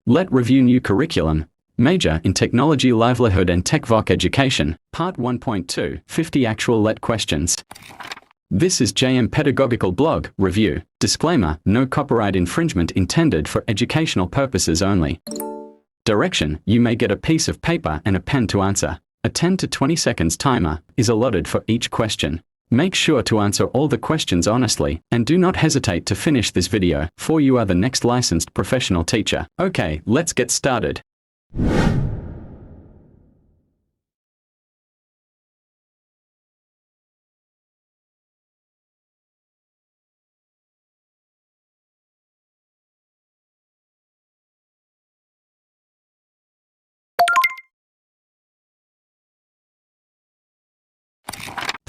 Let's review new curriculum. Major in Technology, Livelihood and Tech-Voc Education, Part 1.2, 50 Actual Let Questions. This is JM Pedagogical Blog Review. Disclaimer, no copyright infringement intended for educational purposes only. Direction, you may get a piece of paper and a pen to answer. A 10 to 20 seconds timer is allotted for each question. Make sure to answer all the questions honestly, and do not hesitate to finish this video, for you are the next licensed professional teacher. Okay, let's get started.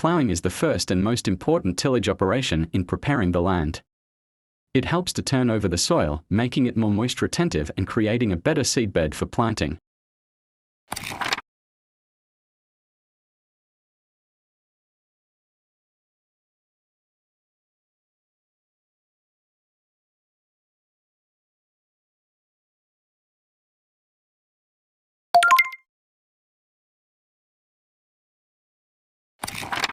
Plowing is the first and most important tillage operation in preparing the land. It helps to turn over the soil, making it more moist retentive and creating a better seedbed for planting.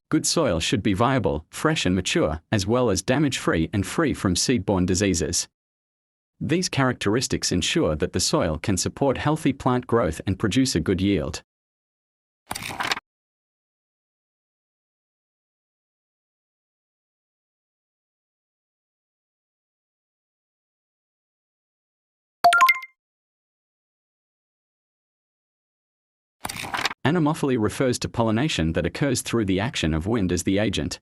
Good soil should be viable, fresh and mature, as well as damage-free and free from seed-borne diseases. These characteristics ensure that the soil can support healthy plant growth and produce a good yield. Anemophily refers to pollination that occurs through the action of wind as the agent.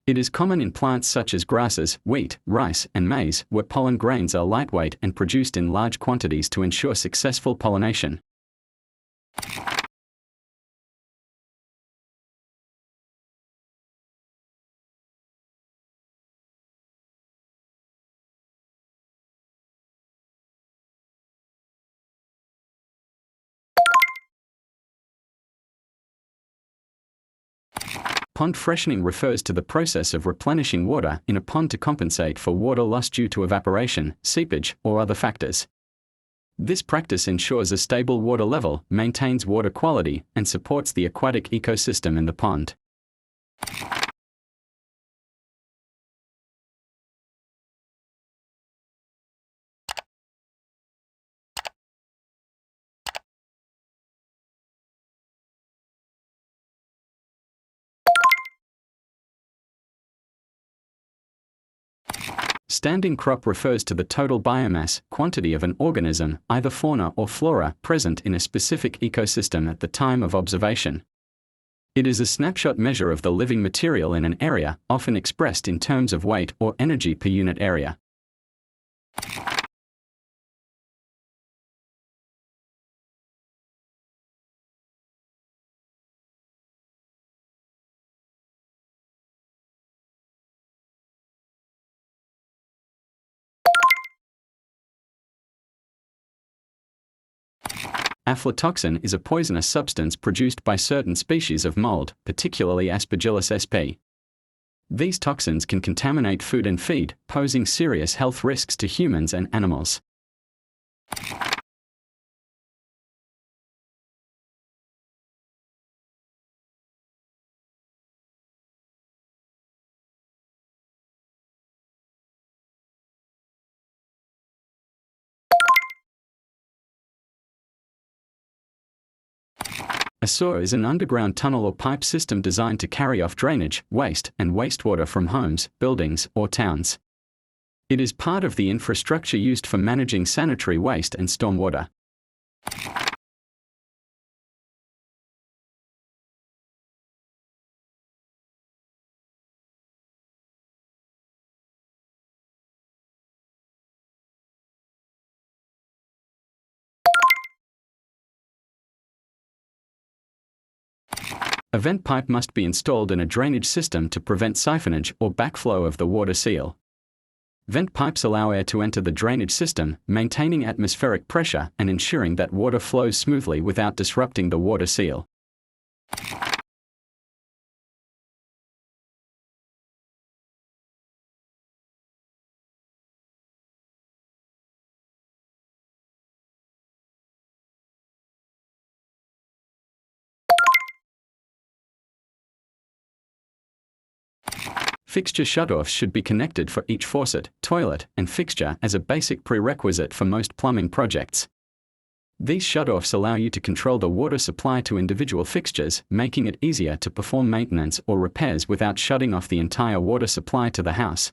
It is common in plants such as grasses, wheat, rice, and maize, where pollen grains are lightweight and produced in large quantities to ensure successful pollination. Pond freshening refers to the process of replenishing water in a pond to compensate for water lost due to evaporation, seepage, or other factors. This practice ensures a stable water level, maintains water quality, and supports the aquatic ecosystem in the pond. Standing crop refers to the total biomass, quantity of an organism, either fauna or flora, present in a specific ecosystem at the time of observation. It is a snapshot measure of the living material in an area, often expressed in terms of weight or energy per unit area. Aflatoxin is a poisonous substance produced by certain species of mold, particularly Aspergillus sp. These toxins can contaminate food and feed, posing serious health risks to humans and animals. A sewer is an underground tunnel or pipe system designed to carry off drainage, waste, and wastewater from homes, buildings, or towns. It is part of the infrastructure used for managing sanitary waste and stormwater. A vent pipe must be installed in a drainage system to prevent siphonage or backflow of the water seal. Vent pipes allow air to enter the drainage system, maintaining atmospheric pressure and ensuring that water flows smoothly without disrupting the water seal. Fixture shutoffs should be connected for each faucet, toilet, and fixture as a basic prerequisite for most plumbing projects. These shutoffs allow you to control the water supply to individual fixtures, making it easier to perform maintenance or repairs without shutting off the entire water supply to the house.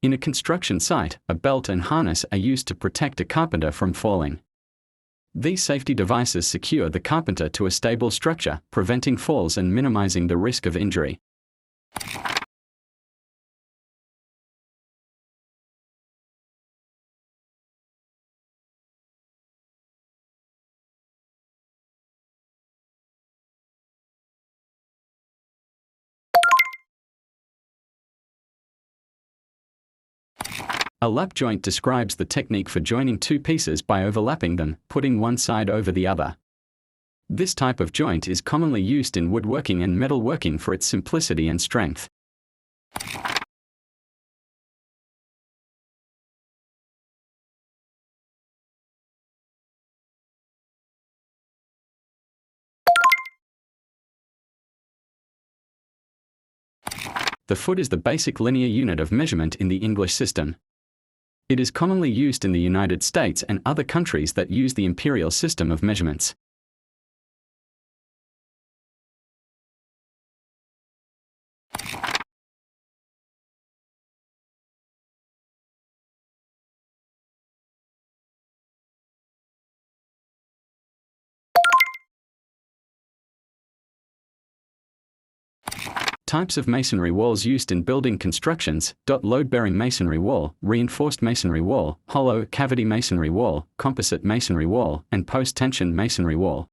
In a construction site, a belt and harness are used to protect a carpenter from falling. These safety devices secure the carpenter to a stable structure, preventing falls and minimizing the risk of injury. A lap joint describes the technique for joining two pieces by overlapping them, putting one side over the other. This type of joint is commonly used in woodworking and metalworking for its simplicity and strength. The foot is the basic linear unit of measurement in the English system. It is commonly used in the United States and other countries that use the imperial system of measurements. Types of masonry walls used in building constructions: load-bearing masonry wall, reinforced masonry wall, hollow cavity masonry wall, composite masonry wall, and post-tension masonry wall.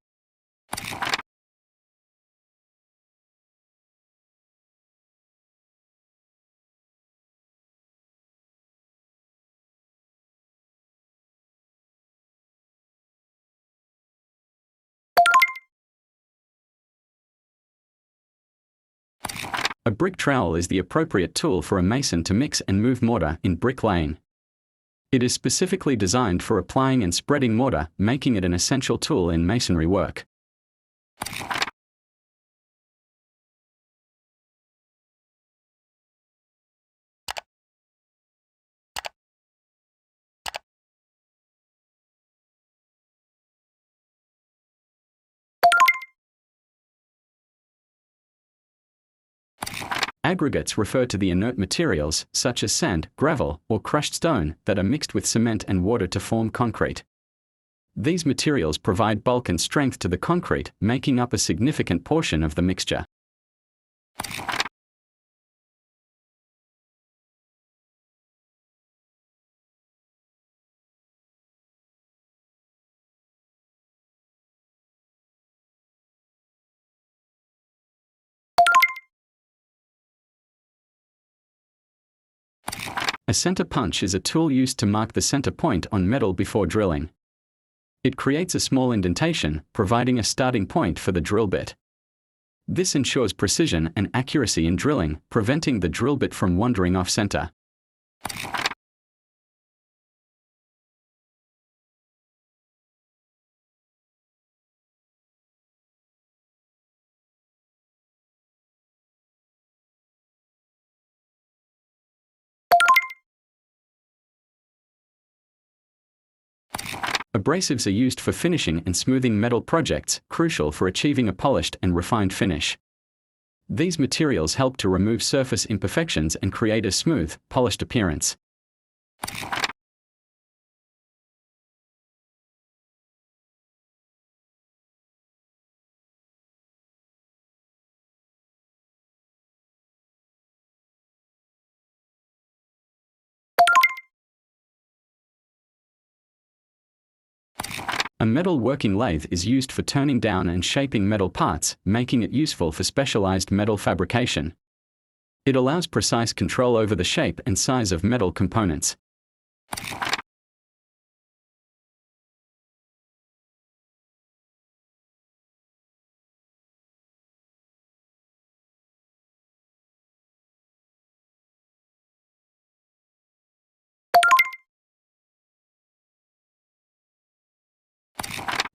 A brick trowel is the appropriate tool for a mason to mix and move mortar in brick laying. It is specifically designed for applying and spreading mortar, making it an essential tool in masonry work. Aggregates refer to the inert materials, such as sand, gravel, or crushed stone, that are mixed with cement and water to form concrete. These materials provide bulk and strength to the concrete, making up a significant portion of the mixture. A center punch is a tool used to mark the center point on metal before drilling. It creates a small indentation, providing a starting point for the drill bit. This ensures precision and accuracy in drilling, preventing the drill bit from wandering off center. Abrasives are used for finishing and smoothing metal projects, crucial for achieving a polished and refined finish. These materials help to remove surface imperfections and create a smooth, polished appearance. A metal working lathe is used for turning down and shaping metal parts, making it useful for specialized metal fabrication. It allows precise control over the shape and size of metal components.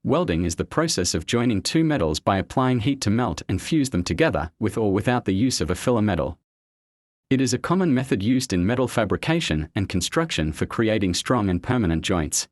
Welding is the process of joining two metals by applying heat to melt and fuse them together, with or without the use of a filler metal. It is a common method used in metal fabrication and construction for creating strong and permanent joints.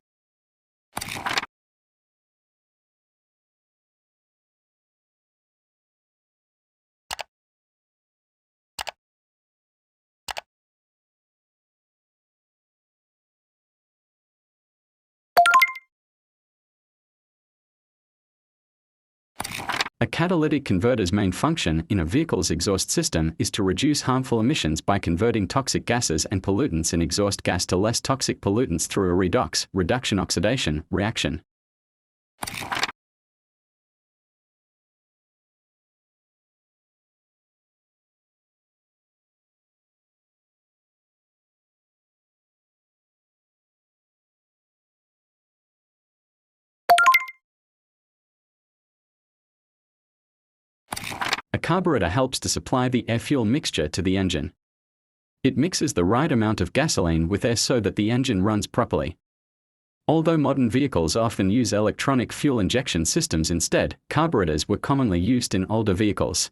A catalytic converter's main function in a vehicle's exhaust system is to reduce harmful emissions by converting toxic gases and pollutants in exhaust gas to less toxic pollutants through a redox, reduction oxidation, reaction. A carburetor helps to supply the air-fuel mixture to the engine. It mixes the right amount of gasoline with air so that the engine runs properly. Although modern vehicles often use electronic fuel injection systems instead, carburetors were commonly used in older vehicles.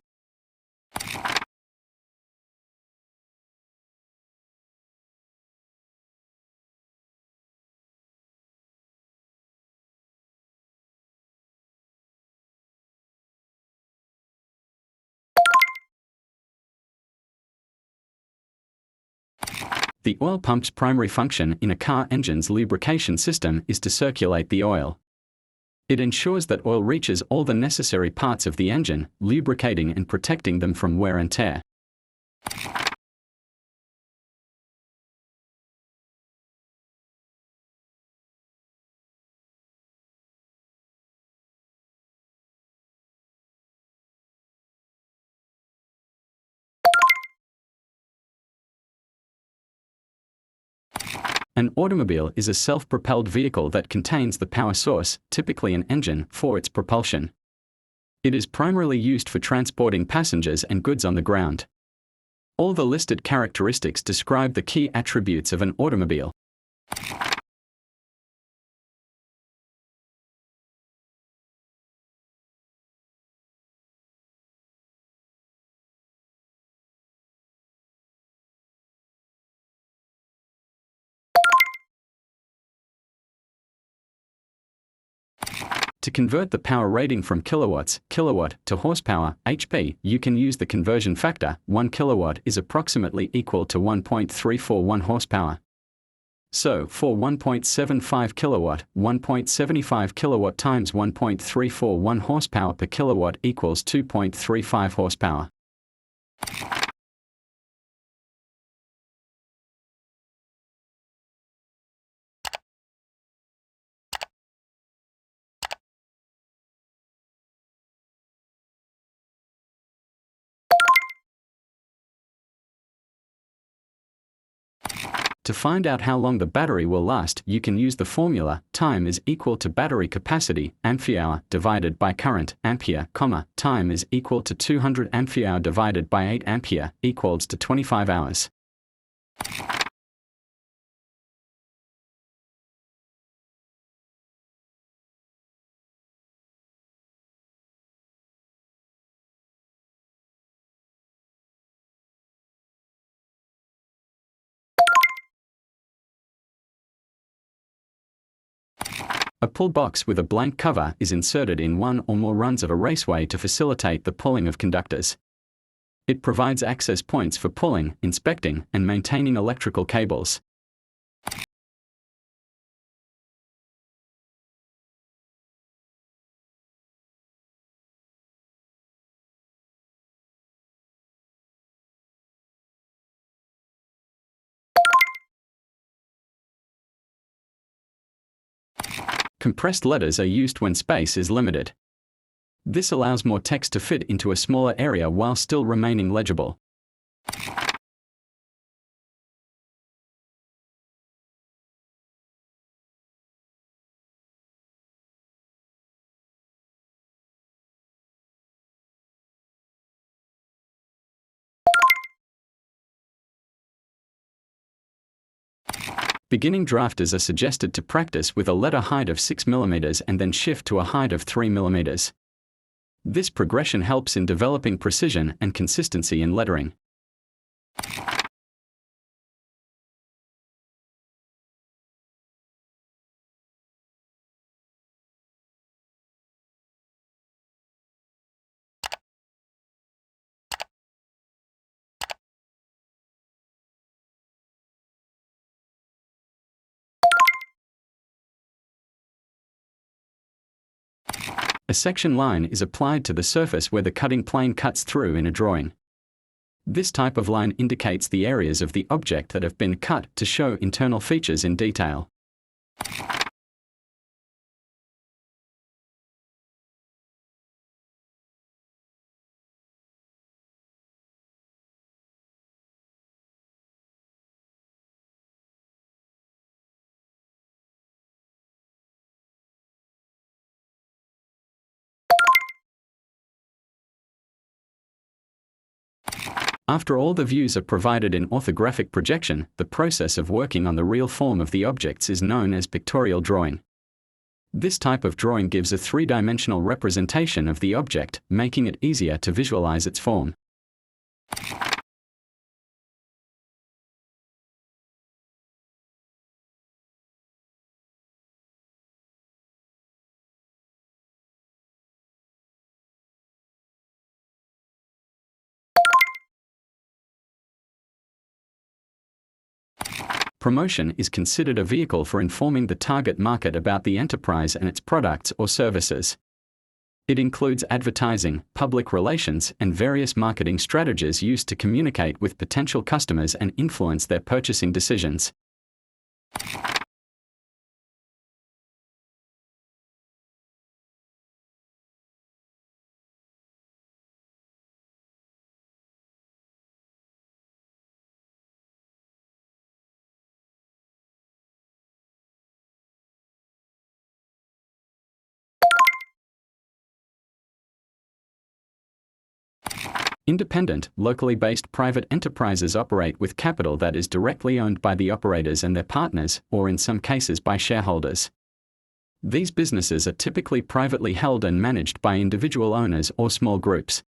The oil pump's primary function in a car engine's lubrication system is to circulate the oil. It ensures that oil reaches all the necessary parts of the engine, lubricating and protecting them from wear and tear. An automobile is a self-propelled vehicle that contains the power source, typically an engine, for its propulsion. It is primarily used for transporting passengers and goods on the ground. All the listed characteristics describe the key attributes of an automobile. To convert the power rating from kilowatts, kilowatt, to horsepower, HP, you can use the conversion factor. 1 kilowatt is approximately equal to 1.341 horsepower. So, for 1.75 kilowatt, 1.75 kilowatt times 1.341 horsepower per kilowatt equals 2.35 horsepower. To find out how long the battery will last, you can use the formula, time is equal to battery capacity, ampere-hour, divided by current, ampere, time is equal to 200 ampere-hour divided by 8 ampere, equals to 25 hours. A pull box with a blank cover is inserted in one or more runs of a raceway to facilitate the pulling of conductors. It provides access points for pulling, inspecting, and maintaining electrical cables. Compressed letters are used when space is limited. This allows more text to fit into a smaller area while still remaining legible. Beginning drafters are suggested to practice with a letter height of 6 mm and then shift to a height of 3 mm. This progression helps in developing precision and consistency in lettering. A section line is applied to the surface where the cutting plane cuts through in a drawing. This type of line indicates the areas of the object that have been cut to show internal features in detail. After all the views are provided in orthographic projection, the process of working on the real form of the objects is known as pictorial drawing. This type of drawing gives a three-dimensional representation of the object, making it easier to visualize its form. Promotion is considered a vehicle for informing the target market about the enterprise and its products or services. It includes advertising, public relations, and various marketing strategies used to communicate with potential customers and influence their purchasing decisions. Independent, locally based private enterprises operate with capital that is directly owned by the operators and their partners, or in some cases by shareholders. These businesses are typically privately held and managed by individual owners or small groups.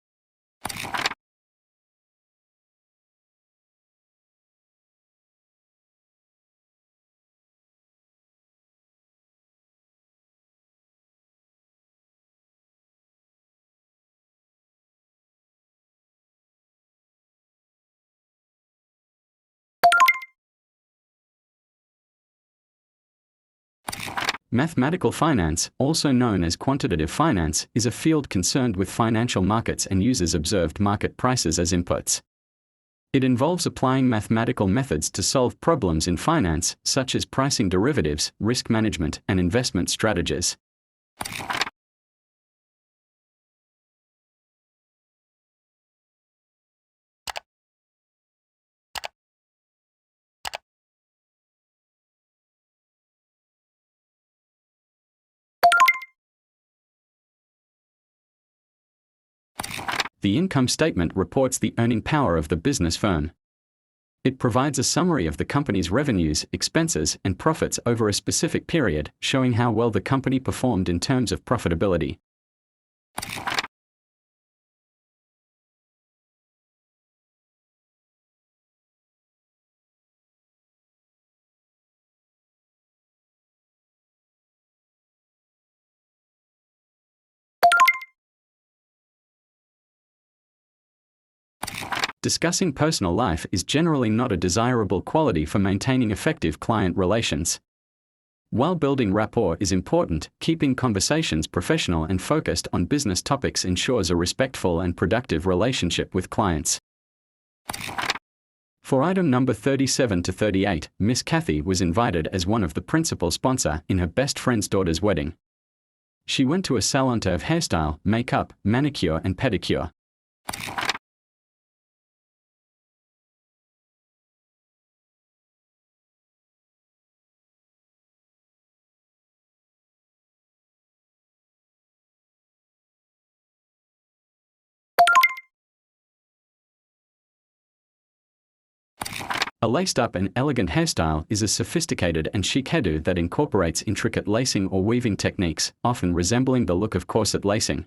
Mathematical finance, also known as quantitative finance, is a field concerned with financial markets and uses observed market prices as inputs. It involves applying mathematical methods to solve problems in finance, such as pricing derivatives, risk management, and investment strategies. The income statement reports the earning power of the business firm. It provides a summary of the company's revenues, expenses, and profits over a specific period, showing how well the company performed in terms of profitability. Discussing personal life is generally not a desirable quality for maintaining effective client relations. While building rapport is important, keeping conversations professional and focused on business topics ensures a respectful and productive relationship with clients. For item number 37 to 38, Miss Kathy was invited as one of the principal sponsor in her best friend's daughter's wedding. She went to a salon to have hairstyle, makeup, manicure and pedicure. A laced-up and elegant hairstyle is a sophisticated and chic hairdo that incorporates intricate lacing or weaving techniques, often resembling the look of corset lacing.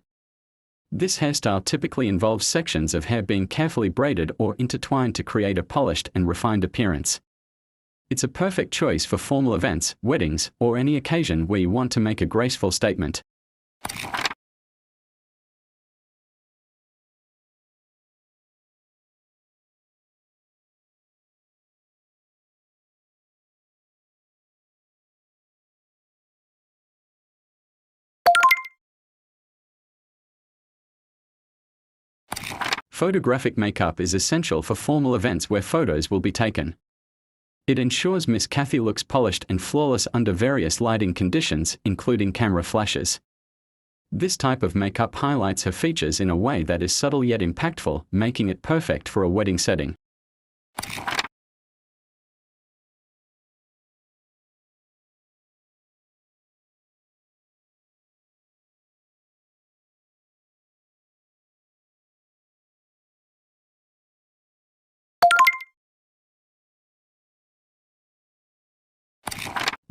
This hairstyle typically involves sections of hair being carefully braided or intertwined to create a polished and refined appearance. It's a perfect choice for formal events, weddings, or any occasion where you want to make a graceful statement. Photographic makeup is essential for formal events where photos will be taken. It ensures Miss Kathy looks polished and flawless under various lighting conditions, including camera flashes. This type of makeup highlights her features in a way that is subtle yet impactful, making it perfect for a wedding setting.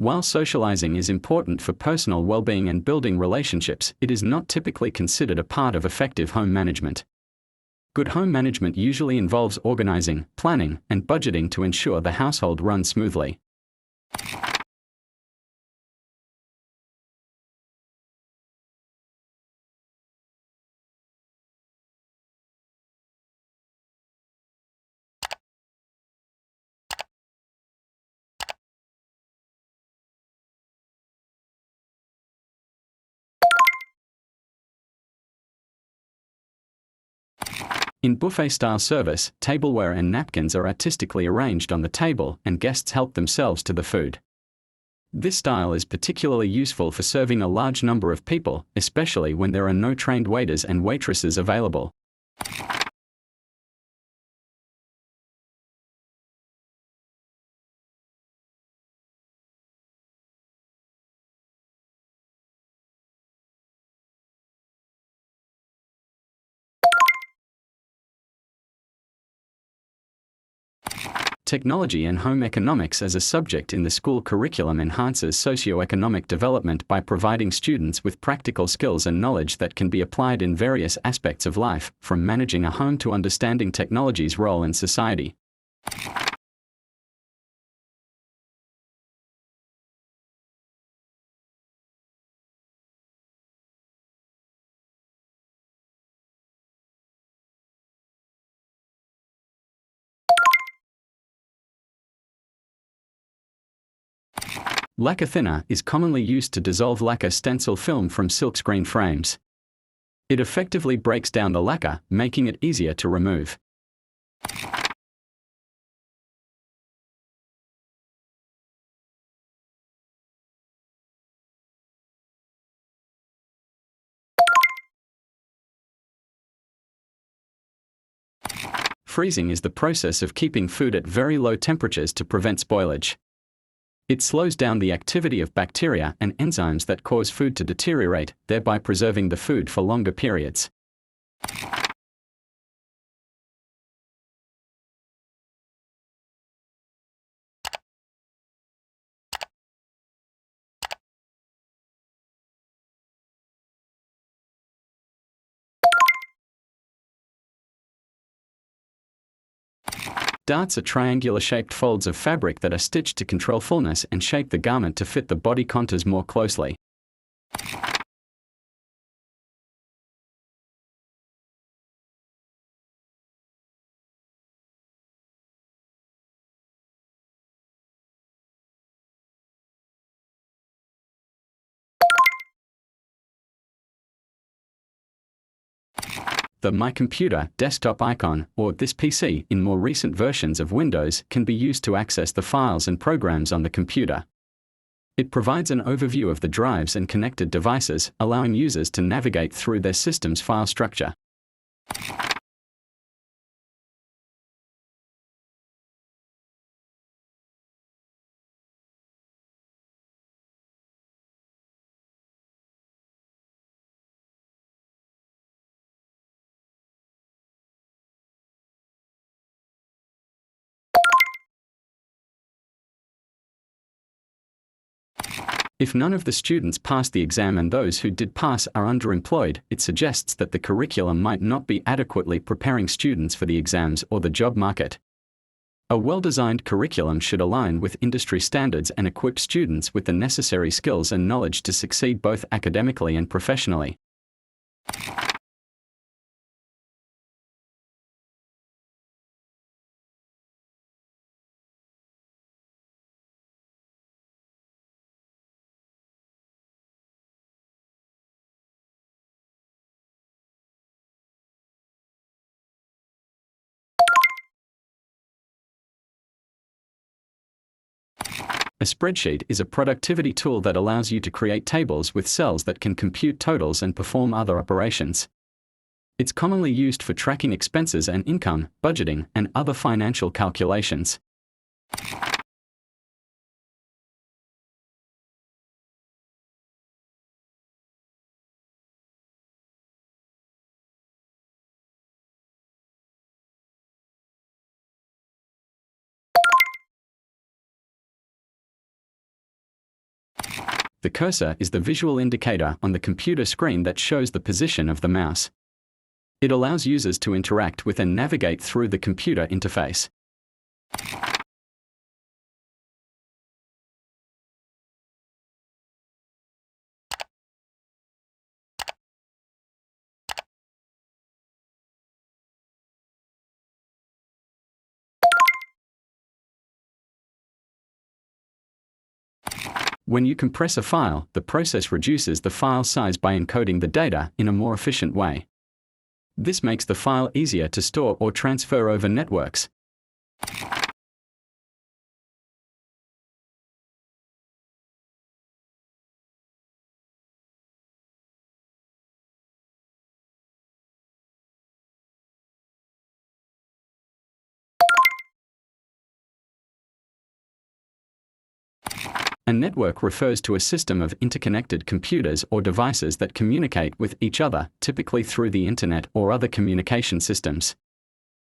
While socializing is important for personal well-being and building relationships, it is not typically considered a part of effective home management. Good home management usually involves organizing, planning, and budgeting to ensure the household runs smoothly. In buffet-style service, tableware and napkins are artistically arranged on the table and guests help themselves to the food. This style is particularly useful for serving a large number of people, especially when there are no trained waiters and waitresses available. Technology and home economics as a subject in the school curriculum enhances socio-economic development by providing students with practical skills and knowledge that can be applied in various aspects of life, from managing a home to understanding technology's role in society. Lacquer thinner is commonly used to dissolve lacquer stencil film from silkscreen frames. It effectively breaks down the lacquer, making it easier to remove. Freezing is the process of keeping food at very low temperatures to prevent spoilage. It slows down the activity of bacteria and enzymes that cause food to deteriorate, thereby preserving the food for longer periods. Darts are triangular-shaped folds of fabric that are stitched to control fullness and shape the garment to fit the body contours more closely. The My Computer desktop icon, or This PC, in more recent versions of Windows, can be used to access the files and programs on the computer. It provides an overview of the drives and connected devices, allowing users to navigate through their system's file structure. If none of the students pass the exam and those who did pass are underemployed, it suggests that the curriculum might not be adequately preparing students for the exams or the job market. A well-designed curriculum should align with industry standards and equip students with the necessary skills and knowledge to succeed both academically and professionally. A spreadsheet is a productivity tool that allows you to create tables with cells that can compute totals and perform other operations. It's commonly used for tracking expenses and income, budgeting, and other financial calculations. The cursor is the visual indicator on the computer screen that shows the position of the mouse. It allows users to interact with and navigate through the computer interface. When you compress a file, the process reduces the file size by encoding the data in a more efficient way. This makes the file easier to store or transfer over networks. A network refers to a system of interconnected computers or devices that communicate with each other, typically through the internet or other communication systems.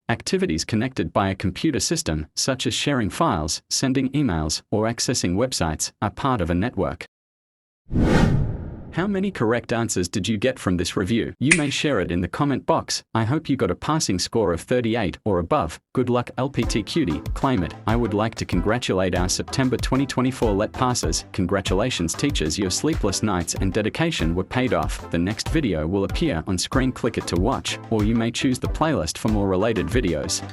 Activities connected by a computer system, such as sharing files, sending emails, or accessing websites, are part of a network. How many correct answers did you get from this review? You may share it in the comment box. I hope you got a passing score of 38 or above. Good luck, LPT Cutie, claim it. I would like to congratulate our September 2024 LET passers. Congratulations teachers, your sleepless nights and dedication were paid off. The next video will appear on screen, click it to watch, or you may choose the playlist for more related videos.